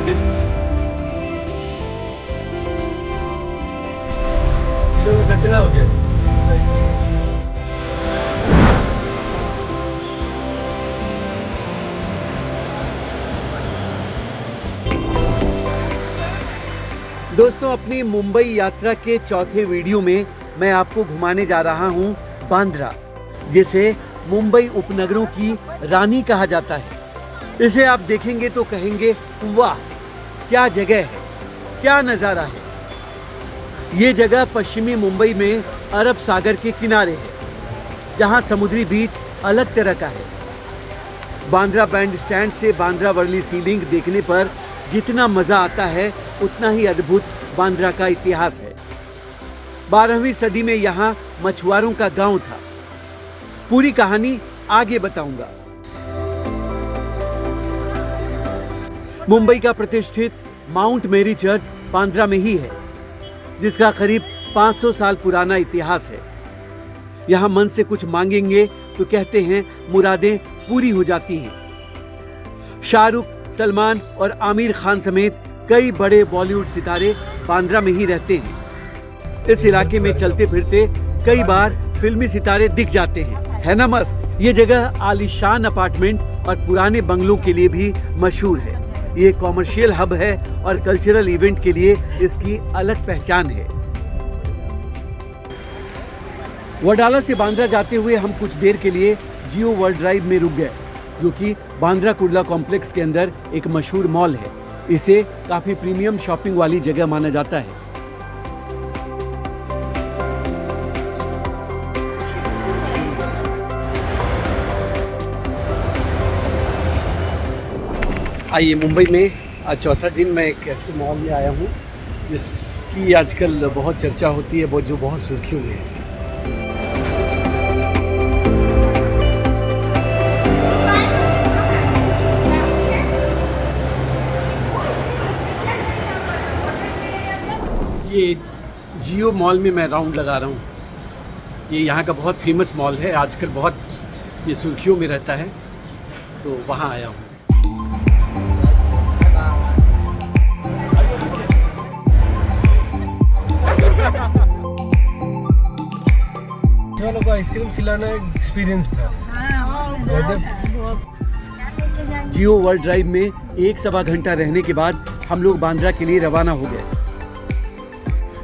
पंडित। कितना हो गया? दोस्तों, अपनी मुंबई यात्रा के चौथे वीडियो में मैं आपको घुमाने जा रहा हूं बांद्रा, जिसे मुंबई उपनगरों की रानी कहा जाता है। इसे आप देखेंगे तो कहेंगे वाह, क्या जगह है, क्या नज़ारा है। ये जगह पश्चिमी मुंबई में अरब सागर के किनारे है, जहां समुद्री बीच अलग तरह का है। बांद्रा बैंड स्टैंड से बांद्रा वर्ली सी लिंक देखने पर जितना मज़ा आता है, उतना ही अद्भुत बांद्रा का इतिहास है। 12वीं सदी में यहाँ मछुआरों का गांव था। पूरी कहानी आगे बताऊंगा। मुंबई का प्रतिष्ठित माउंट मेरी चर्च बांद्रा में ही है, जिसका करीब 500 साल पुराना इतिहास है। यहाँ मन से कुछ मांगेंगे तो कहते हैं मुरादें पूरी हो जाती हैं। शाहरुख, सलमान और आमिर खान समेत कई बड़े बॉलीवुड सितारे बांद्रा में ही रहते हैं। इस इलाके में चलते फिरते कई बार फिल्मी सितारे दिख जाते हैं, है ना मस्त। ये जगह आलीशान अपार्टमेंट और पुराने बंगलों के लिए भी मशहूर है। ये कॉमर्शियल हब है और कल्चरल इवेंट के लिए इसकी अलग पहचान है। वडाला से बांद्रा जाते हुए हम कुछ देर के लिए जियो वर्ल्ड ड्राइव में रुक गए, जो कि बांद्रा कुर्ला कॉम्प्लेक्स के अंदर एक मशहूर मॉल है। इसे काफी प्रीमियम शॉपिंग वाली जगह माना जाता है। आइए, मुंबई में आज चौथा दिन मैं एक ऐसे मॉल में आया हूँ जिसकी आजकल बहुत चर्चा होती है, जो बहुत सुर्खियों में है। ये जियो मॉल में मैं राउंड लगा रहा हूँ। ये यहाँ का बहुत फेमस मॉल है, आजकल बहुत ये सुर्खियों में रहता है, तो वहाँ आया हूँ। लोगों को आइसक्रीम खिलाना एक्सपीरियंस था। जियो वर्ल्ड ड्राइव में 1-1.25 घंटा रहने के बाद हम लोग बांद्रा के लिए रवाना हो गए।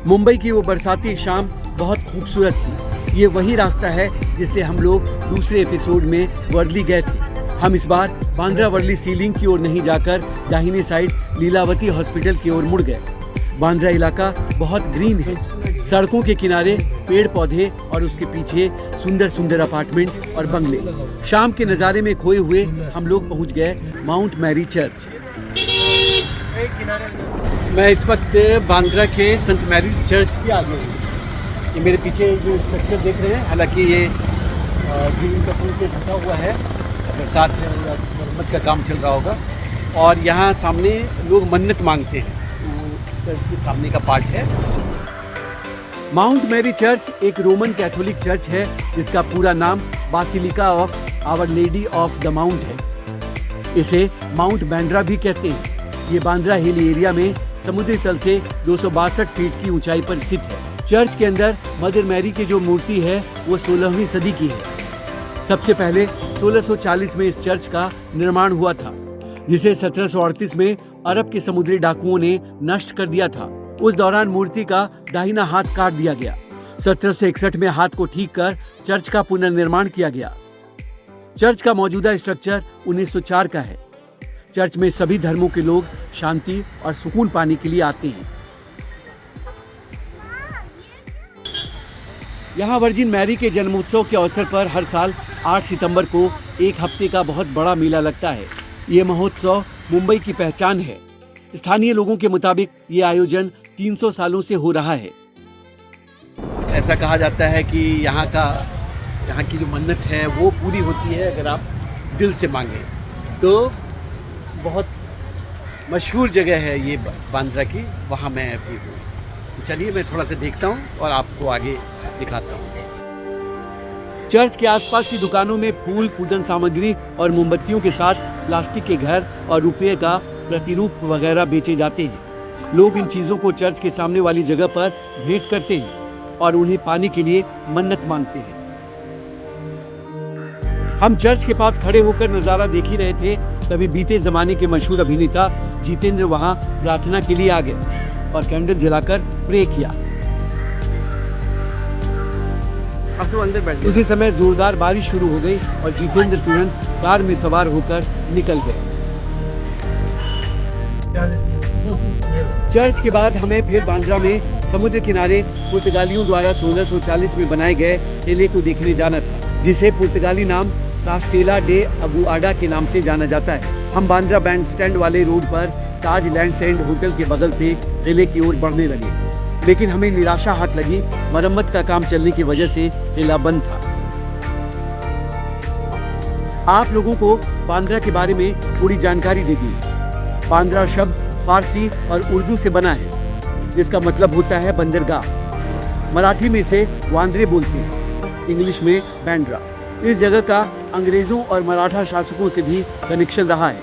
मुंबई की वो बरसाती शाम बहुत खूबसूरत थी। ये वही रास्ता है जिससे हम लोग दूसरे एपिसोड में वर्ली गए थे। हम इस बार बांद्रा वर्ली सी लिंक की ओर नहीं जाकर दाहिनी साइड लीलावती हॉस्पिटल की ओर मुड़ गए। बांद्रा इलाका बहुत ग्रीन है, सड़कों के किनारे पेड़ पौधे और उसके पीछे सुंदर सुंदर अपार्टमेंट और बंगले। शाम के नज़ारे में खोए हुए हम लोग पहुंच गए माउंट मैरी चर्च। मैं इस वक्त बांद्रा के सेंट मैरीज चर्च के आगे हूँ। ये मेरे पीछे जो स्ट्रक्चर देख रहे हैं, हालांकि ये ग्रीन कपड़ों से ढका हुआ है, बरसात में मरम्मत का काम चल रहा होगा। और यहाँ सामने लोग मन्नत मांगते हैं, चर्च के सामने का पार्ट है। माउंट मैरी चर्च एक रोमन कैथोलिक चर्च है, जिसका पूरा नाम basilica of our lady of the mount है। इसे माउंट बांद्रा भी कहते हैं। ये बांद्रा हिल एरिया में समुद्री तल से 262 फीट की ऊंचाई पर स्थित है। चर्च के अंदर मदर मैरी की जो मूर्ति है वो 16वीं सदी की है। सबसे पहले 1640 में इस चर्च का निर्माण हुआ था, जिसे 1738 में अरब के समुद्री डाकुओं ने नष्ट कर दिया था। उस दौरान मूर्ति का दाहिना हाथ काट दिया गया। 1761 में हाथ को ठीक कर चर्च का पुनर्निर्माण किया गया। चर्च का मौजूदा स्ट्रक्चर 1904 का है। चर्च में सभी धर्मों के लोग शांति और सुकून पाने के लिए आते हैं। यहाँ वर्जिन मैरी के जन्मोत्सव के अवसर पर हर साल 8 सितंबर को एक हफ्ते का बहुत बड़ा मेला लगता है। ये महोत्सव मुंबई की पहचान है। स्थानीय लोगों के मुताबिक ये आयोजन 300 सालों से हो रहा है। ऐसा कहा जाता है कि यहाँ की जो मन्नत है वो पूरी होती है अगर आप दिल से मांगे। तो बहुत मशहूर जगह है ये बांद्रा की, वहाँ मैं अभी हूँ। चलिए मैं थोड़ा सा देखता हूँ और आपको आगे दिखाता हूँ। चर्च के आसपास की दुकानों में फूल, पूजन सामग्री और मोमबत्तियों के साथ प्लास्टिक के घर और रुपये का प्रतिरूप वगैरह बेचे जाते हैं। लोग इन चीजों को चर्च के सामने वाली जगह पर भेंट करते हैं और उन्हें पाने के लिए मन्नत मांगते हैं। हम चर्च के पास खड़े होकर नजारा देख ही रहे थे, तभी बीते जमाने के मशहूर अभिनेता जितेंद्र वहां प्रार्थना के लिए आ गए और कैंडल जलाकर प्रे किया। अब तो अंदर बैठ उसी समय जोरदार बारिश शुरू हो गई और जितेंद्र तुरंत कार में सवार होकर निकल गए। चर्च के बाद हमें फिर बांद्रा में समुद्र किनारे पुर्तगालियों द्वारा 1640 में बनाए गए किले को देखने जाना था, जिसे पुर्तगाली नाम कास्टेला डे अगुआडा के नाम से जाना जाता है। हम बांद्रा बैंड स्टैंड वाले रोड पर ताज लैंड्स एंड होटल के बगल से किले की ओर बढ़ने लगे, लेकिन हमें निराशा हाथ लगी। मरम्मत का काम चलने की वजह से किला बंद था। आप लोगों को बांद्रा के बारे में थोड़ी जानकारी दे दी। बांद्रा शब्द फारसी और उर्दू से बना है, जिसका मतलब होता है बंदरगाह। मराठी में इसे वांद्रे बोलते हैं, इंग्लिश में बैंड्रा। इस जगह का अंग्रेजों और मराठा शासकों से भी कनेक्शन रहा है।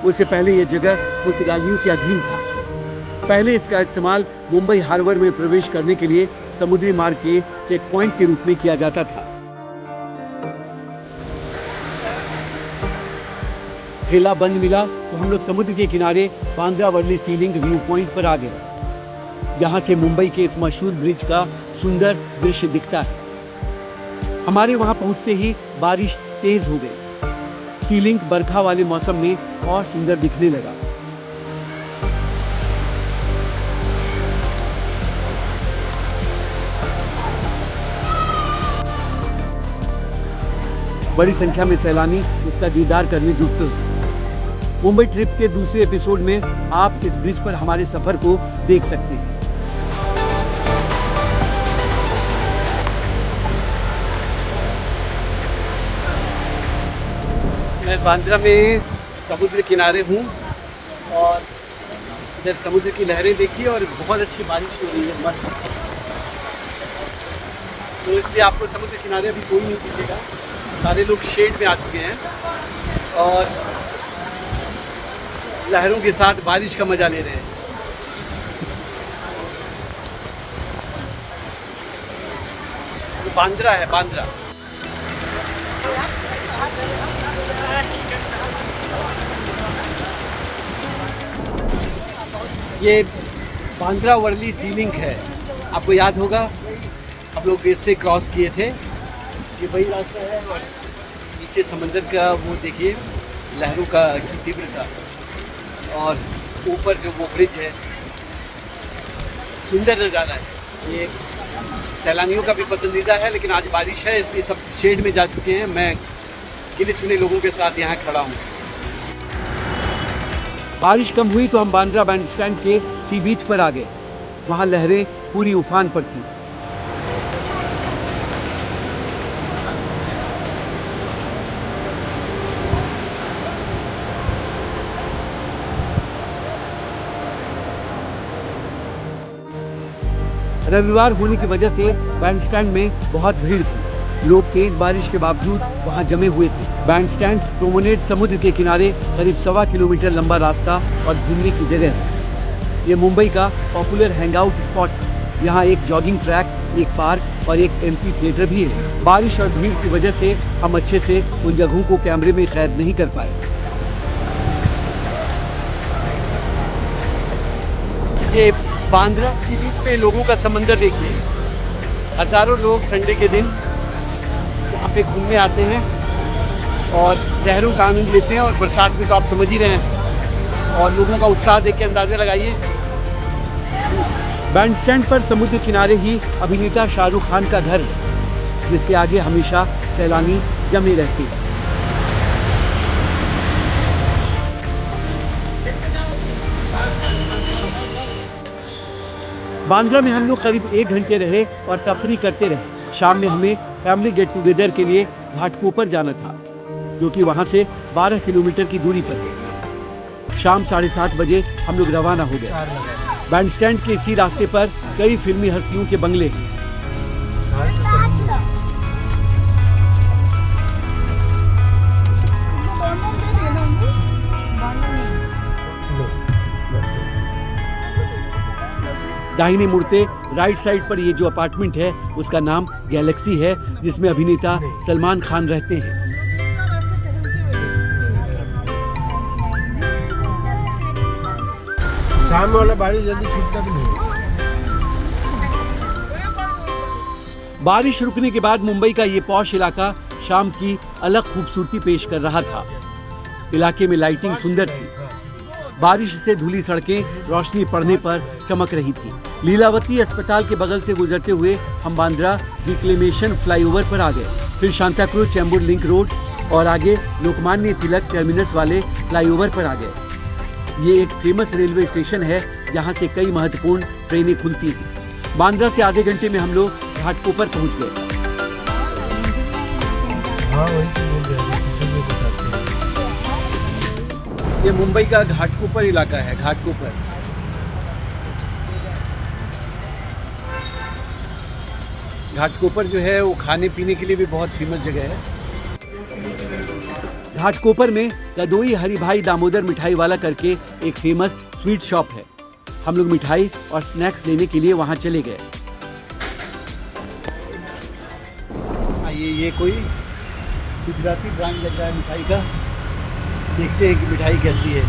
उससे पहले यह जगह पुर्तगालियों के अधीन था। पहले इसका इस्तेमाल मुंबई हार्बर में प्रवेश करने के लिए समुद्री मार्ग के चेक पॉइंट के रूप में किया जाता था। किला बंद मिला तो हम लोग समुद्र के किनारे Bandra Worli sea link view point पर आ गए, जहां से मुंबई के इस मशहूर ब्रिज का सुंदर दृश्य दिखता है। हमारे वहां पहुंचते ही बारिश तेज हो गई। सीलिंग बरखा वाले मौसम में और सुंदर दिखने लगा। बड़ी संख्या में सैलानी इसका दीदार करने जुटते हैं। मुंबई ट्रिप के दूसरे एपिसोड में आप इस ब्रिज पर हमारे सफर को देख सकते हैं। मैं बांद्रा में समुद्र किनारे हूँ और इधर समुद्र की लहरें देखी और बहुत अच्छी बारिश हो रही है, मस्त। तो इसलिए आपको समुद्र किनारे अभी कोई नहीं दिखेगा, सारे लोग शेड में आ चुके हैं और लहरों के साथ बारिश का मजा ले रहे हैं। तो बांद्रा है, बांद्रा। ये बांद्रा वर्ली सीलिंग है, आपको याद होगा हम लोग इससे क्रॉस किए थे। ये वही रास्ता है और नीचे समंदर का वो देखिए, लहरों का तीव्रता, और ऊपर जो वो ब्रिज है, सुंदर नज़ारा है। ये सैलानियों का भी पसंदीदा है, लेकिन आज बारिश है इसलिए सब शेड में जा चुके हैं। मैं गिने चुने लोगों के साथ यहाँ खड़ा हूँ। बारिश कम हुई तो हम बांद्रा बैंड स्टैंड के सी बीच पर आ गए। वहाँ लहरें पूरी उफान पर थी। रविवार होने की वजह से बैंड स्टैंड में बहुत भीड़ थी। लोग तेज बारिश के बावजूद वहां जमे हुए थे। बैंड स्टैंड प्रोमेनेड समुद्र के किनारे करीब 1.25 किलोमीटर लंबा रास्ता और घूमने की जगह है। ये मुंबई का पॉपुलर हैंगआउट स्पॉट है। यहाँ एक जॉगिंग ट्रैक, एक पार्क और एक एम्फी थिएटर भी है। बारिश और भीड़ की वजह से हम अच्छे से उन जगहों को कैमरे में कैद नहीं कर पाए। ये बांद्रा सी बीच पे लोगों का समंदर देखिए। हजारों लोग संडे के दिन यहाँ पे घूमने आते हैं और लहरों का आनंद लेते हैं। और बरसात में तो आप समझ ही रहे हैं, और लोगों का उत्साह देख के अंदाजा लगाइए। बैंड स्टैंड पर समुद्र किनारे ही अभिनेता शाहरुख खान का घर है, जिसके आगे हमेशा सैलानी जमे रहते हैं। बांद्रा में हम लोग करीब 1 घंटे रहे और तफरी करते रहे। शाम में हमें फैमिली गेट टुगेदर के लिए घाटकोपर जाना था, जो कि वहां से 12 किलोमीटर की दूरी पर है। शाम 7:30 बजे हम लोग रवाना हो गए। बैंड स्टैंड के इसी रास्ते पर कई फिल्मी हस्तियों के बंगले हैं। दाहिने मुड़ते राइट साइड पर ये जो अपार्टमेंट है उसका नाम गैलेक्सी है, जिसमें अभिनेता सलमान खान रहते हैं। शाम वाला बारिश जल्दी छूटता भी नहीं है। बारिश रुकने के बाद मुंबई का ये पॉश इलाका शाम की अलग खूबसूरती पेश कर रहा था। इलाके में लाइटिंग सुंदर थी, बारिश से धुली सड़कें रोशनी पड़ने पर चमक रही थी। लीलावती अस्पताल के बगल से गुजरते हुए हम बांद्रा रिक्लेमेशन फ्लाईओवर पर आ गए, फिर सांताक्रूज चेंबूर लिंक रोड और आगे लोकमान्य तिलक टर्मिनस वाले फ्लाईओवर पर आ गए। ये एक फेमस रेलवे स्टेशन है जहां से कई महत्वपूर्ण ट्रेनें खुलती हैं। बांद्रा से आधे घंटे में हम लोग घाटकोपर पहुंच गए। हाँ वही तो बोल रहे हैं, पीछे भी बताते हैं। ये मुंबई का घाटकोपर इलाका है। घाटकोपर घाटकोपर जो है वो खाने पीने के लिए भी बहुत फेमस जगह है। घाटकोपर में कदोई हरिभाई दामोदर मिठाई वाला करके एक फेमस स्वीट शॉप है। हम लोग मिठाई और स्नैक्स लेने के लिए वहां चले गए। ये कोई गुजराती ब्रांड लग रहा है मिठाई का, देखते हैं कि मिठाई कैसी है।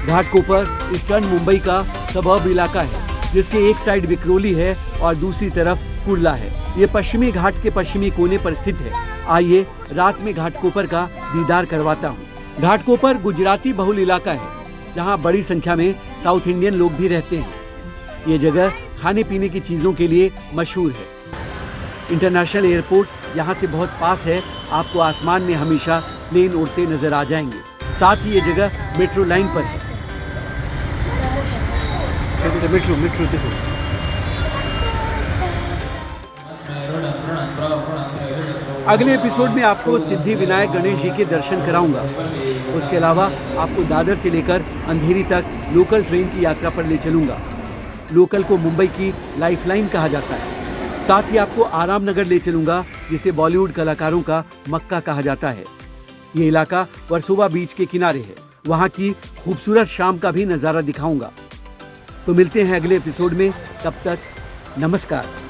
घाटकोपर ईस्टर्न मुंबई का सबर्ब इलाका है, जिसके एक साइड विक्रोली है और दूसरी तरफ कुर्ला है। ये पश्चिमी घाट के पश्चिमी कोने पर स्थित है। आइए रात में घाटकोपर का दीदार करवाता हूँ। घाटकोपर गुजराती बहुल इलाका है, जहाँ बड़ी संख्या में साउथ इंडियन लोग भी रहते हैं। ये जगह खाने पीने की चीजों के लिए मशहूर है। इंटरनेशनल एयरपोर्ट यहाँ से बहुत पास है, आपको आसमान में हमेशा प्लेन उड़ते नजर आ जाएंगे। साथ ही ये जगह मेट्रो लाइन पर है। मेट्रो देखो। अगले एपिसोड में आपको सिद्धि विनायक गणेश जी के दर्शन कराऊंगा। उसके अलावा आपको दादर से लेकर अंधेरी तक लोकल ट्रेन की यात्रा पर ले चलूंगा। लोकल को मुंबई की लाइफलाइन कहा जाता है। साथ ही आपको आराम नगर ले चलूंगा, जिसे बॉलीवुड कलाकारों का मक्का कहा जाता है। ये इलाका वर्सोवा बीच के किनारे है। वहाँ की खूबसूरत शाम का भी नज़ारा दिखाऊंगा। तो मिलते हैं अगले एपिसोड में, तब तक नमस्कार।